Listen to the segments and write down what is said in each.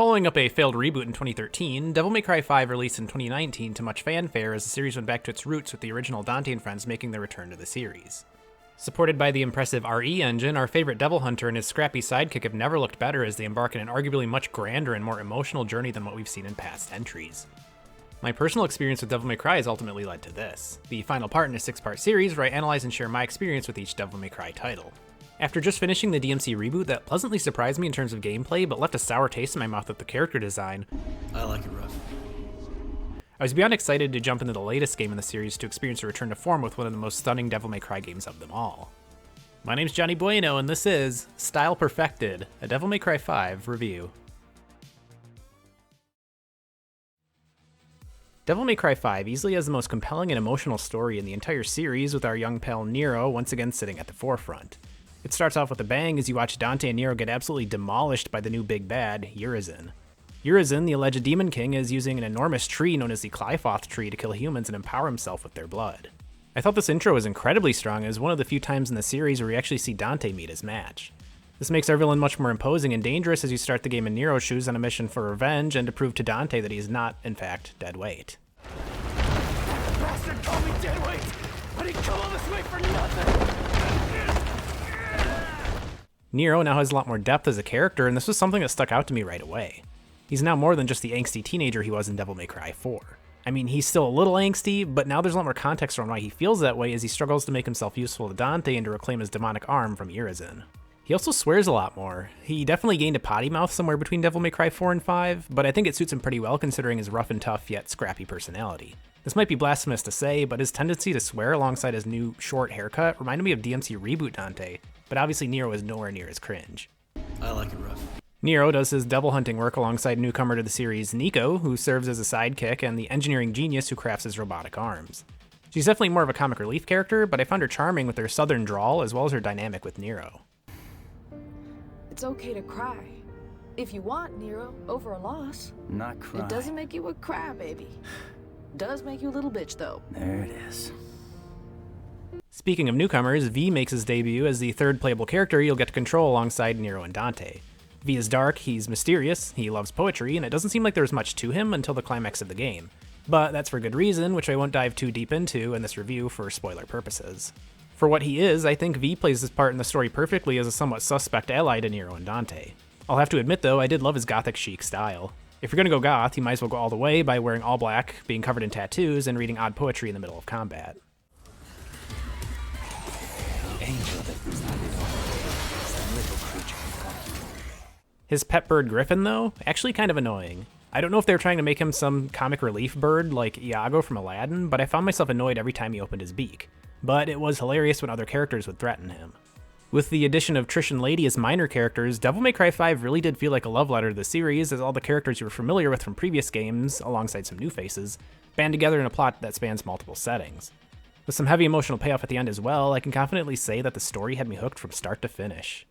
Following up a failed reboot in 2013, Devil May Cry 5 released in 2019 to much fanfare as the series went back to its roots with the original Dante and friends making their return to the series. Supported by the impressive RE engine, our favorite Devil Hunter and his scrappy sidekick have never looked better as they embark on an arguably much grander and more emotional journey than what we've seen in past entries. My personal experience with Devil May Cry has ultimately led to this, the final part in a 6-part series where I analyze and share my experience with each Devil May Cry title. After just finishing the DMC reboot that pleasantly surprised me in terms of gameplay but left a sour taste in my mouth with the character design, I like it rough. I was beyond excited to jump into the latest game in the series to experience a return to form with one of the most stunning Devil May Cry games of them all. My name's Johnny Bueno and this is Style Perfected, a Devil May Cry 5 review. Devil May Cry 5 easily has the most compelling and emotional story in the entire series, with our young pal Nero once again sitting at the forefront. It starts off with a bang as you watch Dante and Nero get absolutely demolished by the new big bad, Urizen. Urizen, the alleged Demon King, is using an enormous tree known as the Clyphoth tree to kill humans and empower himself with their blood. I thought this intro was incredibly strong as one of the few times in the series where we actually see Dante meet his match. This makes our villain much more imposing and dangerous as you start the game in Nero's shoes on a mission for revenge and to prove to Dante that he is not, in fact, dead weight. That bastard called me dead weight, but he'd come all this way for nothing! Nero now has a lot more depth as a character, and this was something that stuck out to me right away. He's now more than just the angsty teenager he was in Devil May Cry 4. I mean, he's still a little angsty, but now there's a lot more context around why he feels that way as he struggles to make himself useful to Dante and to reclaim his demonic arm from Urizen. He also swears a lot more. He definitely gained a potty mouth somewhere between Devil May Cry 4 and 5, but I think it suits him pretty well considering his rough and tough yet scrappy personality. This might be blasphemous to say, but his tendency to swear alongside his new short haircut reminded me of DMC reboot Dante, but obviously Nero is nowhere near as cringe. I like it rough. Nero does his devil hunting work alongside newcomer to the series Nico, who serves as a sidekick, and the engineering genius who crafts his robotic arms. She's definitely more of a comic relief character, but I found her charming with her southern drawl as well as her dynamic with Nero. It's okay to cry. If you want, Nero, over a loss. Not cry. It doesn't make you a crybaby. Does make you a little bitch, though. There it is. Speaking of newcomers, V makes his debut as the third playable character you'll get to control alongside Nero and Dante. V is dark, he's mysterious, he loves poetry, and it doesn't seem like there's much to him until the climax of the game. But that's for good reason, which I won't dive too deep into in this review for spoiler purposes. For what he is, I think V plays his part in the story perfectly as a somewhat suspect ally to Nero and Dante. I'll have to admit though, I did love his gothic chic style. If you're gonna go goth, you might as well go all the way by wearing all black, being covered in tattoos, and reading odd poetry in the middle of combat. His pet bird Griffin, though, actually kind of annoying. I don't know if they were trying to make him some comic relief bird like Iago from Aladdin, but I found myself annoyed every time he opened his beak. But it was hilarious when other characters would threaten him. With the addition of Trish and Lady as minor characters, Devil May Cry 5 really did feel like a love letter to the series, as all the characters you were familiar with from previous games, alongside some new faces, band together in a plot that spans multiple settings. With some heavy emotional payoff at the end as well, I can confidently say that the story had me hooked from start to finish.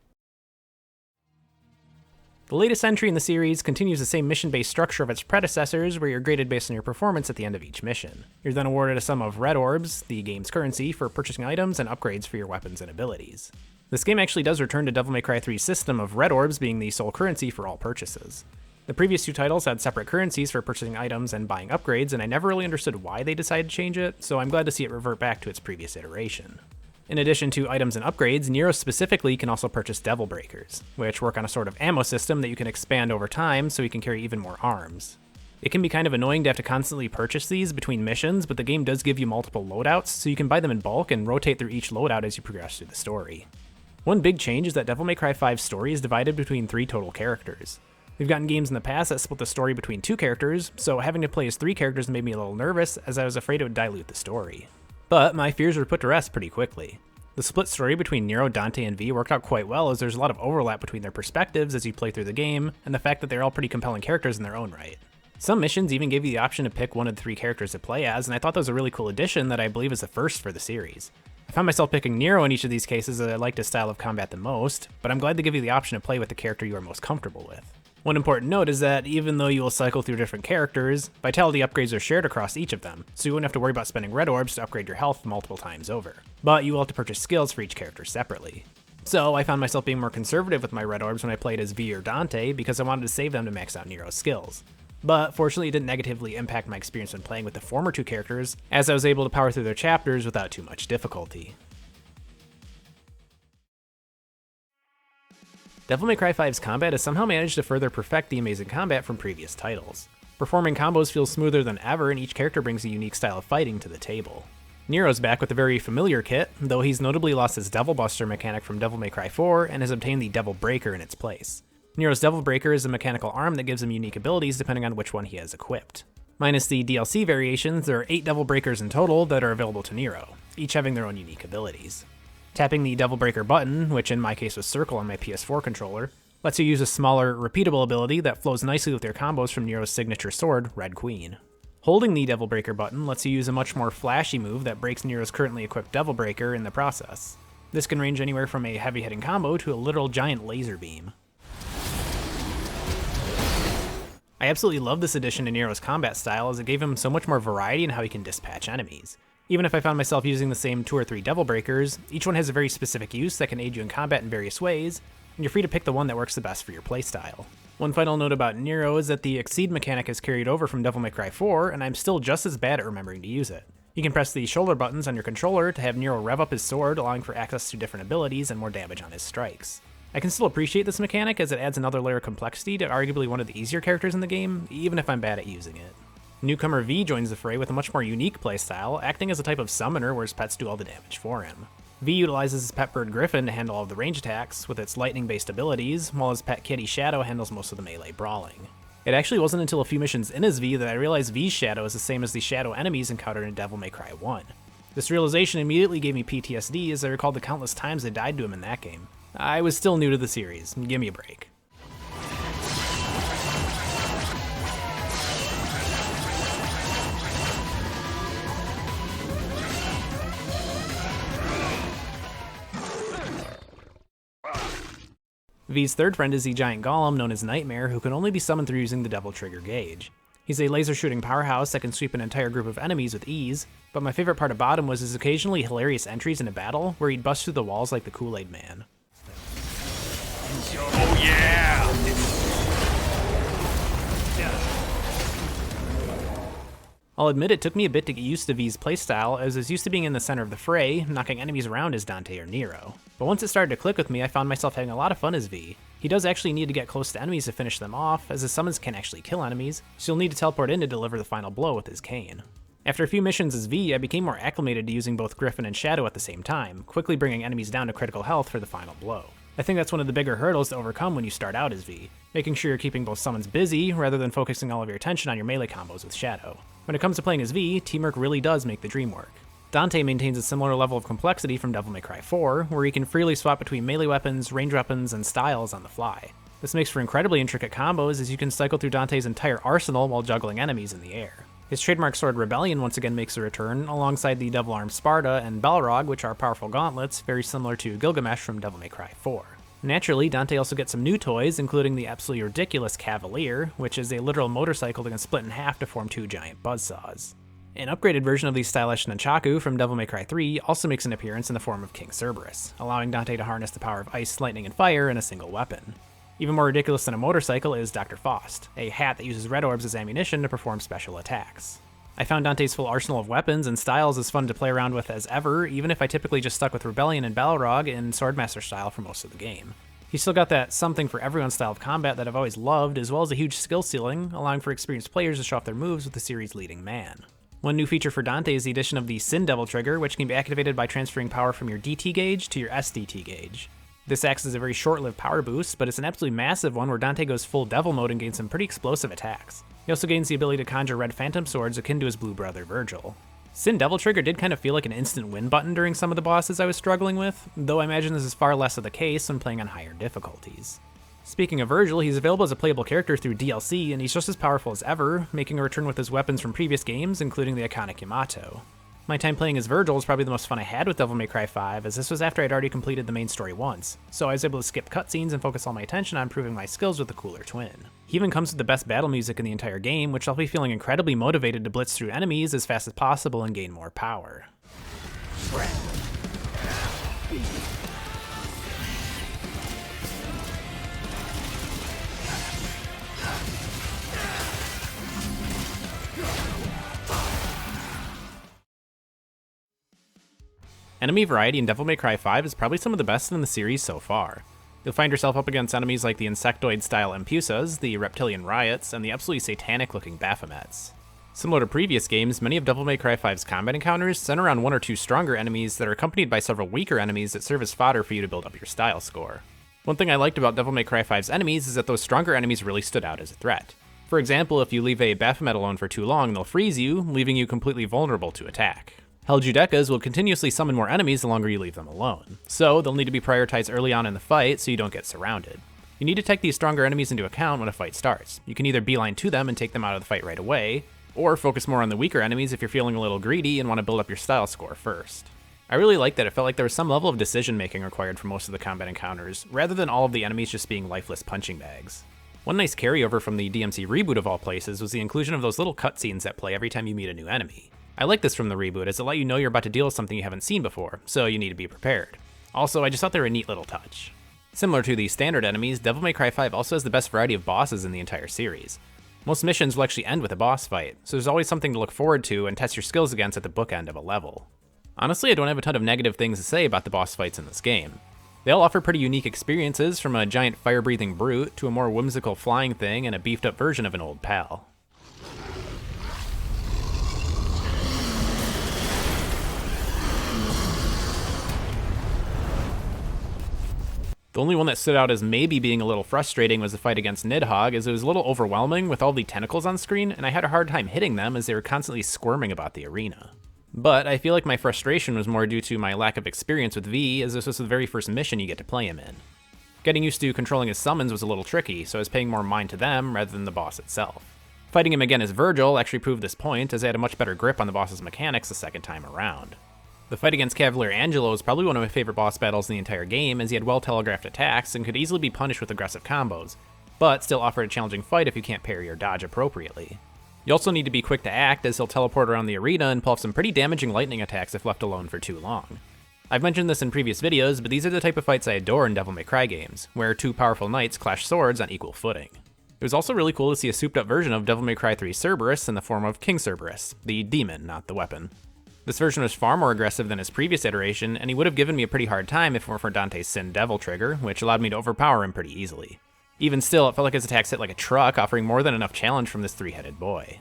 The latest entry in the series continues the same mission-based structure of its predecessors, where you're graded based on your performance at the end of each mission. You're then awarded a sum of red orbs, the game's currency, for purchasing items and upgrades for your weapons and abilities. This game actually does return to Devil May Cry 3's system of red orbs being the sole currency for all purchases. The previous two titles had separate currencies for purchasing items and buying upgrades, and I never really understood why they decided to change it, so I'm glad to see it revert back to its previous iteration. In addition to items and upgrades, Nero specifically can also purchase Devil Breakers, which work on a sort of ammo system that you can expand over time so you can carry even more arms. It can be kind of annoying to have to constantly purchase these between missions, but the game does give you multiple loadouts, so you can buy them in bulk and rotate through each loadout as you progress through the story. One big change is that Devil May Cry 5's story is divided between 3 total characters. We've gotten games in the past that split the story between 2 characters, so having to play as 3 characters made me a little nervous as I was afraid it would dilute the story. But my fears were put to rest pretty quickly. The split story between Nero, Dante, and V worked out quite well as there's a lot of overlap between their perspectives as you play through the game, and the fact that they're all pretty compelling characters in their own right. Some missions even gave you the option to pick one of the 3 characters to play as, and I thought that was a really cool addition that I believe is the first for the series. I found myself picking Nero in each of these cases as I liked his style of combat the most, but I'm glad to give you the option to play with the character you are most comfortable with. One important note is that even though you will cycle through different characters, vitality upgrades are shared across each of them, so you won't have to worry about spending red orbs to upgrade your health multiple times over. But you will have to purchase skills for each character separately. So I found myself being more conservative with my red orbs when I played as V or Dante because I wanted to save them to max out Nero's skills. But fortunately it didn't negatively impact my experience when playing with the former two characters, as I was able to power through their chapters without too much difficulty. Devil May Cry 5's combat has somehow managed to further perfect the amazing combat from previous titles. Performing combos feels smoother than ever, and each character brings a unique style of fighting to the table. Nero's back with a very familiar kit, though he's notably lost his Devil Buster mechanic from Devil May Cry 4 and has obtained the Devil Breaker in its place. Nero's Devil Breaker is a mechanical arm that gives him unique abilities depending on which one he has equipped. Minus the DLC variations, there are 8 Devil Breakers in total that are available to Nero, each having their own unique abilities. Tapping the Devil Breaker button, which in my case was circle on my PS4 controller, lets you use a smaller, repeatable ability that flows nicely with your combos from Nero's signature sword, Red Queen. Holding the Devil Breaker button lets you use a much more flashy move that breaks Nero's currently equipped Devil Breaker in the process. This can range anywhere from a heavy-hitting combo to a literal giant laser beam. I absolutely love this addition to Nero's combat style as it gave him so much more variety in how he can dispatch enemies. Even if I found myself using the same 2 or 3 Devil Breakers, each one has a very specific use that can aid you in combat in various ways, and you're free to pick the one that works the best for your playstyle. One final note about Nero is that the Exceed mechanic is carried over from Devil May Cry 4, and I'm still just as bad at remembering to use it. You can press the shoulder buttons on your controller to have Nero rev up his sword, allowing for access to different abilities and more damage on his strikes. I can still appreciate this mechanic as it adds another layer of complexity to arguably one of the easier characters in the game, even if I'm bad at using it. Newcomer V joins the fray with a much more unique playstyle, acting as a type of summoner where his pets do all the damage for him. V utilizes his pet bird Griffin to handle all of the range attacks with its lightning-based abilities, while his pet kitty Shadow handles most of the melee brawling. It actually wasn't until a few missions in as V that I realized V's Shadow is the same as the Shadow enemies encountered in Devil May Cry 1. This realization immediately gave me PTSD as I recalled the countless times I died to him in that game. I was still new to the series, give me a break. V's third friend is the giant golem known as Nightmare, who can only be summoned through using the Devil Trigger gauge. He's a laser shooting powerhouse that can sweep an entire group of enemies with ease, but my favorite part about him was his occasionally hilarious entries into battle, where he'd bust through the walls like the Kool-Aid Man. Oh yeah! I'll admit it took me a bit to get used to V's playstyle, as I was used to being in the center of the fray, knocking enemies around as Dante or Nero. But once it started to click with me, I found myself having a lot of fun as V. He does actually need to get close to enemies to finish them off, as his summons can actually kill enemies, so you'll need to teleport in to deliver the final blow with his cane. After a few missions as V, I became more acclimated to using both Griffin and Shadow at the same time, quickly bringing enemies down to critical health for the final blow. I think that's one of the bigger hurdles to overcome when you start out as V, making sure you're keeping both summons busy rather than focusing all of your attention on your melee combos with Shadow. When it comes to playing as V, teamwork really does make the dream work. Dante maintains a similar level of complexity from Devil May Cry 4, where he can freely swap between melee weapons, range weapons, and styles on the fly. This makes for incredibly intricate combos as you can cycle through Dante's entire arsenal while juggling enemies in the air. His trademark sword Rebellion once again makes a return, alongside the double armed Sparta and Balrog, which are powerful gauntlets, very similar to Gilgamesh from Devil May Cry 4. Naturally, Dante also gets some new toys, including the absolutely ridiculous Cavalier, which is a literal motorcycle that can split in half to form 2 giant buzzsaws. An upgraded version of the stylish Nunchaku from Devil May Cry 3 also makes an appearance in the form of King Cerberus, allowing Dante to harness the power of ice, lightning, and fire in a single weapon. Even more ridiculous than a motorcycle is Dr. Faust, a hat that uses red orbs as ammunition to perform special attacks. I found Dante's full arsenal of weapons and styles as fun to play around with as ever, even if I typically just stuck with Rebellion and Balrog in Swordmaster style for most of the game. He's still got that something for everyone style of combat that I've always loved, as well as a huge skill ceiling, allowing for experienced players to show off their moves with the series' leading man. One new feature for Dante is the addition of the Sin Devil trigger, which can be activated by transferring power from your DT gauge to your SDT gauge. This acts as a very short-lived power boost, but it's an absolutely massive one where Dante goes full devil mode and gains some pretty explosive attacks. He also gains the ability to conjure red phantom swords akin to his blue brother Virgil. Sin Devil Trigger did kind of feel like an instant win button during some of the bosses I was struggling with, though I imagine this is far less of the case when playing on higher difficulties. Speaking of Virgil, he's available as a playable character through DLC, and he's just as powerful as ever, making a return with his weapons from previous games, including the iconic Yamato. My time playing as Virgil is probably the most fun I had with Devil May Cry 5, as this was after I'd already completed the main story once, so I was able to skip cutscenes and focus all my attention on improving my skills with the cooler twin. He even comes with the best battle music in the entire game, which I'll be feeling incredibly motivated to blitz through enemies as fast as possible and gain more power. Enemy variety in Devil May Cry 5 is probably some of the best in the series so far. You'll find yourself up against enemies like the insectoid-style Impusas, the reptilian Riots, and the absolutely satanic-looking Baphomets. Similar to previous games, many of Devil May Cry 5's combat encounters center around one or two stronger enemies that are accompanied by several weaker enemies that serve as fodder for you to build up your style score. One thing I liked about Devil May Cry 5's enemies is that those stronger enemies really stood out as a threat. For example, if you leave a Baphomet alone for too long, they'll freeze you, leaving you completely vulnerable to attack. Hell Judecas will continuously summon more enemies the longer you leave them alone, so they'll need to be prioritized early on in the fight so you don't get surrounded. You need to take these stronger enemies into account when a fight starts. You can either beeline to them and take them out of the fight right away, or focus more on the weaker enemies if you're feeling a little greedy and want to build up your style score first. I really liked that it felt like there was some level of decision making required for most of the combat encounters, rather than all of the enemies just being lifeless punching bags. One nice carryover from the DMC reboot of all places was the inclusion of those little cutscenes that play every time you meet a new enemy. I like this from the reboot as it let you know you're about to deal with something you haven't seen before, so you need to be prepared. Also, I just thought they were a neat little touch. Similar to the standard enemies, Devil May Cry 5 also has the best variety of bosses in the entire series. Most missions will actually end with a boss fight, so there's always something to look forward to and test your skills against at the bookend of a level. Honestly, I don't have a ton of negative things to say about the boss fights in this game. They all offer pretty unique experiences, from a giant fire-breathing brute to a more whimsical flying thing and a beefed-up version of an old pal. The only one that stood out as maybe being a little frustrating was the fight against Nidhogg, as it was a little overwhelming with all the tentacles on screen, and I had a hard time hitting them as they were constantly squirming about the arena. But I feel like my frustration was more due to my lack of experience with V, as this was the very first mission you get to play him in. Getting used to controlling his summons was a little tricky, so I was paying more mind to them rather than the boss itself. Fighting him again as Virgil actually proved this point, as I had a much better grip on the boss's mechanics the second time around. The fight against Cavalier Angelo is probably one of my favorite boss battles in the entire game, as he had well-telegraphed attacks and could easily be punished with aggressive combos, but still offered a challenging fight if you can't parry or dodge appropriately. You also need to be quick to act, as he'll teleport around the arena and pull off some pretty damaging lightning attacks if left alone for too long. I've mentioned this in previous videos, but these are the type of fights I adore in Devil May Cry games, where two powerful knights clash swords on equal footing. It was also really cool to see a souped-up version of Devil May Cry 3 Cerberus in the form of King Cerberus, the demon, not the weapon. This version was far more aggressive than his previous iteration, and he would have given me a pretty hard time if it weren't for Dante's Sin Devil trigger, which allowed me to overpower him pretty easily. Even still, it felt like his attacks hit like a truck, offering more than enough challenge from this three-headed boy.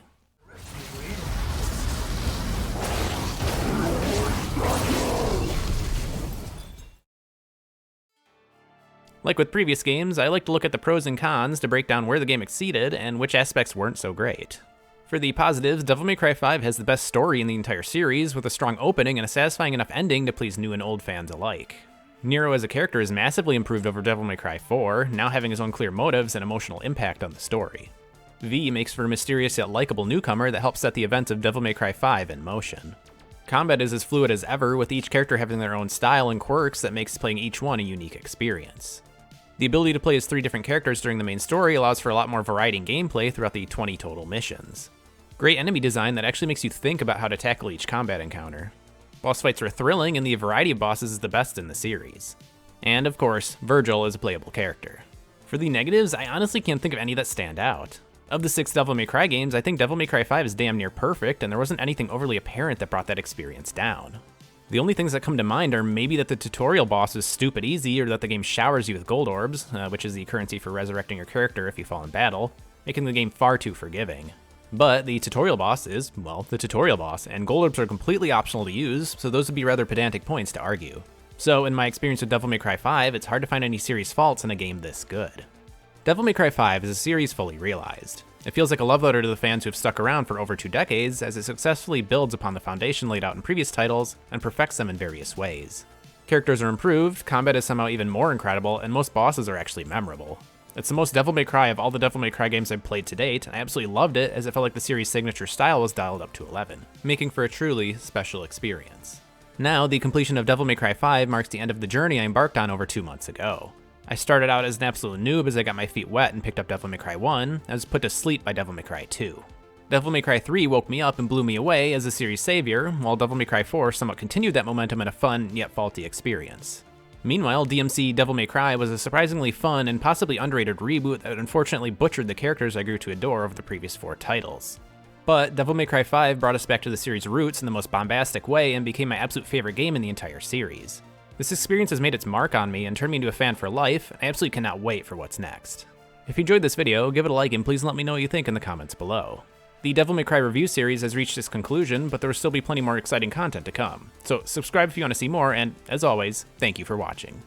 Like with previous games, I like to look at the pros and cons to break down where the game exceeded and which aspects weren't so great. For the positives, Devil May Cry 5 has the best story in the entire series, with a strong opening and a satisfying enough ending to please new and old fans alike. Nero as a character is massively improved over Devil May Cry 4, now having his own clear motives and emotional impact on the story. V makes for a mysterious yet likable newcomer that helps set the events of Devil May Cry 5 in motion. Combat is as fluid as ever, with each character having their own style and quirks that makes playing each one a unique experience. The ability to play as 3 different characters during the main story allows for a lot more variety in gameplay throughout the 20 total missions. Great enemy design that actually makes you think about how to tackle each combat encounter. Boss fights are thrilling, and the variety of bosses is the best in the series. And of course, Virgil is a playable character. For the negatives, I honestly can't think of any that stand out. Of the 6 Devil May Cry games, I think Devil May Cry 5 is damn near perfect, and there wasn't anything overly apparent that brought that experience down. The only things that come to mind are maybe that the tutorial boss is stupid easy, or that the game showers you with gold orbs, which is the currency for resurrecting your character if you fall in battle, making the game far too forgiving. But the tutorial boss is, well, the tutorial boss, and gold orbs are completely optional to use, so those would be rather pedantic points to argue. So in my experience with Devil May Cry 5, it's hard to find any serious faults in a game this good. Devil May Cry 5 is a series fully realized. It feels like a love letter to the fans who have stuck around for over 2 decades, as it successfully builds upon the foundation laid out in previous titles and perfects them in various ways. Characters are improved, combat is somehow even more incredible, and most bosses are actually memorable. It's the most Devil May Cry of all the Devil May Cry games I've played to date, and I absolutely loved it, as it felt like the series' signature style was dialed up to 11, making for a truly special experience. Now, the completion of Devil May Cry 5 marks the end of the journey I embarked on over 2 months ago. I started out as an absolute noob as I got my feet wet and picked up Devil May Cry 1, I was put to sleep by Devil May Cry 2. Devil May Cry 3 woke me up and blew me away as a series savior, while Devil May Cry 4 somewhat continued that momentum in a fun, yet faulty experience. Meanwhile, DMC Devil May Cry was a surprisingly fun and possibly underrated reboot that unfortunately butchered the characters I grew to adore over the previous 4 titles. But Devil May Cry 5 brought us back to the series' roots in the most bombastic way and became my absolute favorite game in the entire series. This experience has made its mark on me and turned me into a fan for life, and I absolutely cannot wait for what's next. If you enjoyed this video, give it a like and please let me know what you think in the comments below. The Devil May Cry review series has reached its conclusion, but there will still be plenty more exciting content to come. So subscribe if you want to see more, and as always, thank you for watching.